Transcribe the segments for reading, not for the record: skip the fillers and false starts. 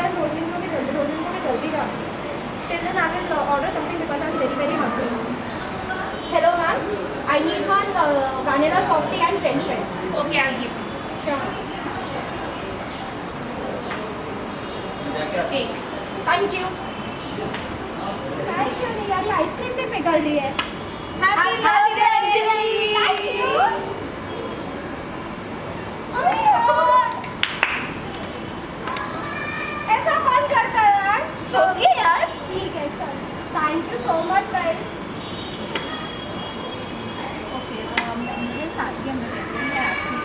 यार रोजलिन को भी जल्दी जाना है. Till then I will order something because I'm very hungry. Hello ma'am, I need one vanilla softie and french fries. Okay, I'll give you. Sure. Cake. Thank you. क्यों नहीं यार, ये आइसक्रीम भी पिघल रही है. Happy birthday, Anjali! Thank you. अरे यार, ऐसा कौन करता है यार? Okay यार. ठीक है चल. Thank you so much guys. Okay, मुझे शादी में कहते हैं आपकी.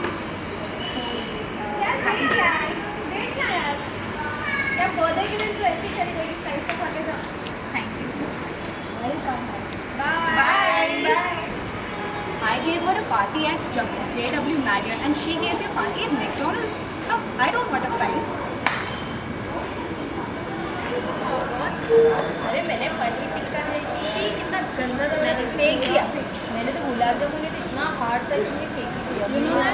यार वेट यार, वेट ना यार. यार बर्थडे के दिन तो ऐसे ही चली गई, फ्रेंड्स के साथ जा. Thank you so much. Welcome. Bye. I gave her a party at JW Marriott and she gave me a party at McDonald's. No, I don't want a prize. अरे मैंने पनीर टिक्का में शी कितना गंदा था, मैंने फेंक दिया. मैंने तो गुलाब जामुन तो इतना हार्ड था कि मैंने फेंक ही दिया.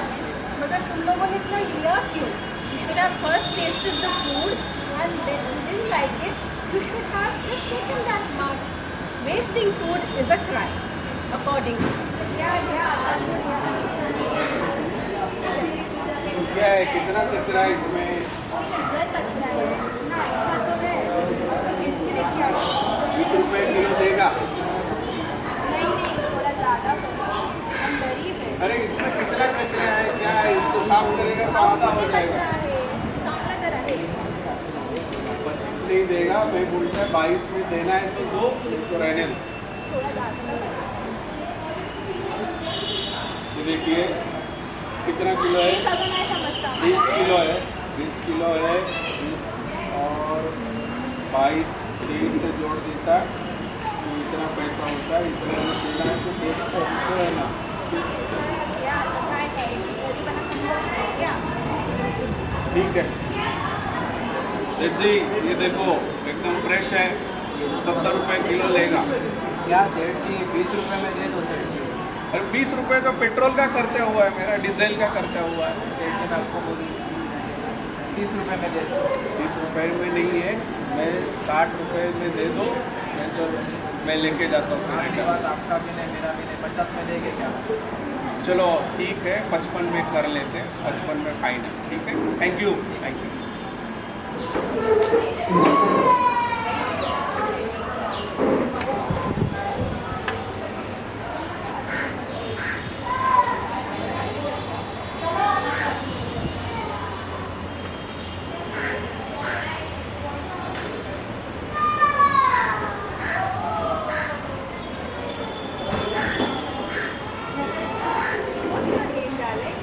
मगर तुम लोगों ने इतना लिया क्यों? You should have first tasted the food and then you didn't like it. You should have just taken that much. Wasting food is a crime, according to me. क्या क्या है, कितना कचरा है इसमें? ना अच्छा तो है. गिनती भी किया. 20 रुपए किलो देगा? नहीं थोड़ा ज़्यादा करो. हम गरीब हैं. अरे इसमें कितना कचरा है, क्या है, इसको साफ करेगा तो आधा हो जाएगा. चांगला तर आहे. 25 नहीं देगा, मैं बोलता है 22 में देना है तो दो, तो रहने दो. थोड़ा ज़्यादा. ये देखिए कितना किलो है. एक अगर नहीं समझता. 20 किलो है, 20 किलो है, 20 और 22 23 से जोड़ देता तो इतना पैसा होता है. इतना में देना है तो 150 रुपये है ना. या काय करेगी गरीबांना समजत क्या. ठीक है सेठ जी, ये देखो एकदम फ्रेश है, 70 रुपये किलो लेगा. क्या सेठ जी, 20 रुपये में दे दो सेठ जी. अरे 20 रुपये का पेट्रोल का खर्चा हुआ है, मेरा डीजल का खर्चा हुआ है. सेठ जी मैं आपको बोलूँ 30 रुपये में दे दो. 30 रुपये में नहीं है, मैं 60 रुपये में दे दो. मैं लेके जाता हूँ. आपकी बात आपका भी नहीं मेरा भी नहीं, 50 में देंगे क्या? चलो ठीक है, 55 में कर लेते हैं. 55 में फाइनल. ठीक है, thank you. Thank you. What's your name, darling?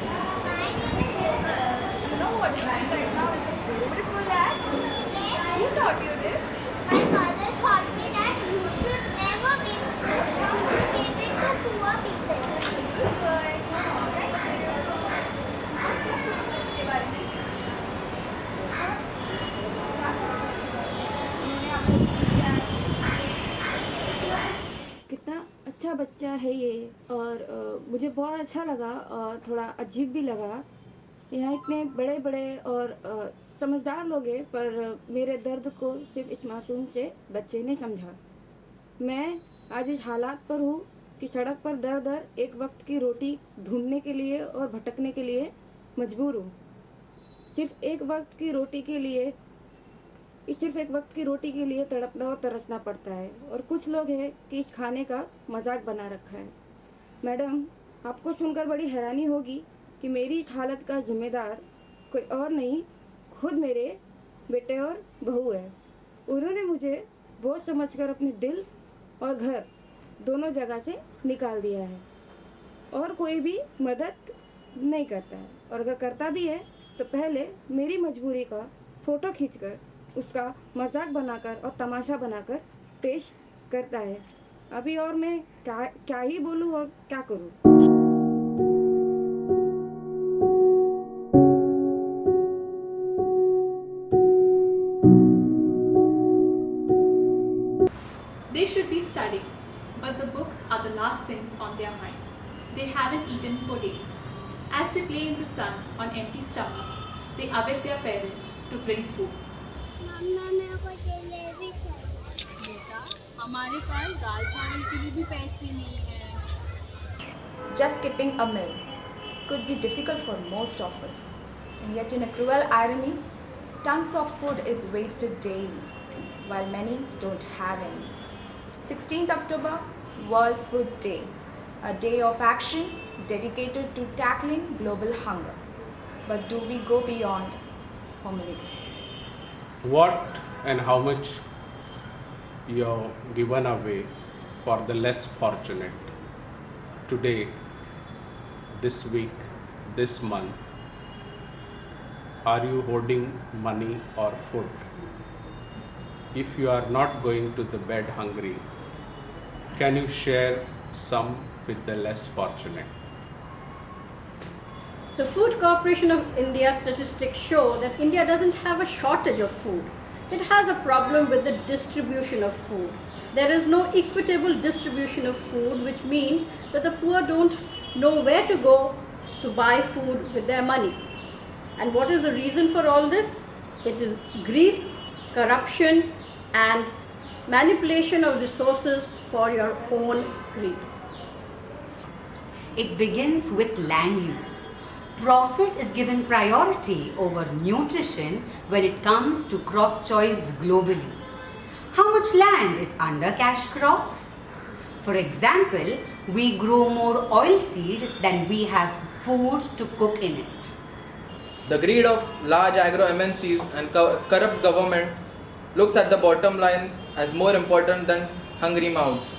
You know what right now is a beautiful act? Who taught you this? My mother taught me that you should never waste food. You should give it to poor people. Good boy. Thank you. इसके बारे में कितना अच्छा बच्चा है ये. और मुझे बहुत अच्छा लगा और थोड़ा अजीब भी लगा. यहाँ इतने बड़े बड़े और समझदार लोग हैं, पर मेरे दर्द को सिर्फ इस मासूम से बच्चे ने समझा. मैं आज इस हालात पर हूँ कि सड़क पर दर दर एक वक्त की रोटी ढूंढने के लिए और भटकने के लिए मजबूर हूँ. सिर्फ एक वक्त की रोटी के लिए तड़पना और तरसना पड़ता है. और कुछ लोग हैं कि इस खाने का मजाक बना रखा है. मैडम, आपको सुनकर बड़ी हैरानी होगी कि मेरी इस हालत का जिम्मेदार कोई और नहीं, खुद मेरे बेटे और बहू है. उन्होंने मुझे बोझ समझकर अपने दिल और घर दोनों जगह से निकाल दिया है. और कोई भी मदद नहीं करता है, और अगर करता भी है तो पहले मेरी मजबूरी का फ़ोटो खींचकर उसका मजाक बनाकर और तमाशा बनाकर पेश करता है. अभी और मैं क्या ही बोलूँ और क्या करूँ. They should be studying, but the books are the last things on their mind. They haven't eaten for days. As they play in the sun on empty stomachs, they await their parents to bring food. मम्मा मेरे को जलेबी चाहिए। बेटा हमारे पास दाल चावल के लिए भी पैसे नहीं है. Just skipping a meal could be difficult for most of us. And yet, in a cruel irony, tons of food is wasted daily, while many don't have any. 16th October, World Food Day, a day of action dedicated to tackling global hunger. But do we go beyond homilies? What and how much you have given away for the less fortunate today, this week, this month? Are you hoarding money or food? If you are not going to the bed hungry, can you share some with the less fortunate? The Food Corporation of India statistics show that India doesn't have a shortage of food. It has a problem with the distribution of food. There is no equitable distribution of food, which means that the poor don't know where to go to buy food with their money. And what is the reason for all this? It is greed, corruption, and manipulation of resources for your own greed. It begins with land use. Profit is given priority over nutrition when it comes to crop choice globally. How much land is under cash crops? For example, we grow more oilseed than we have food to cook in it. The greed of large agro MNCs and corrupt government looks at the bottom lines as more important than hungry mouths.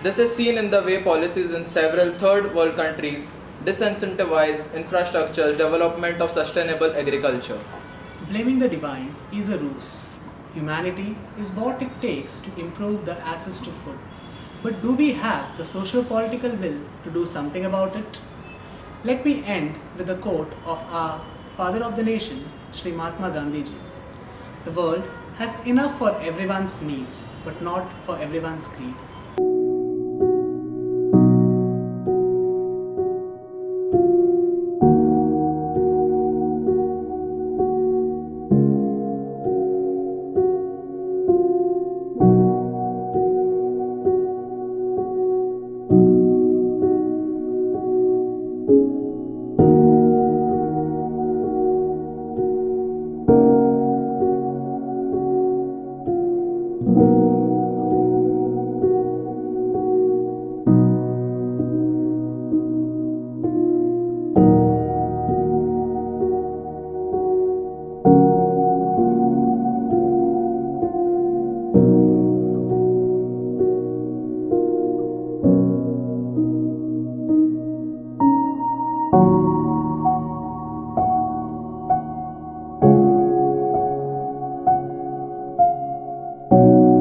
This is seen in the way policies in several third world countries disincentivize infrastructure development of sustainable agriculture. Blaming the divine is a ruse. Humanity is what it takes to improve the access to food. But do we have the socio-political will to do something about it? Let me end with a quote of our father of the nation, Sri Mahatma Gandhi ji. The world has enough for everyone's needs, but not for everyone's greed.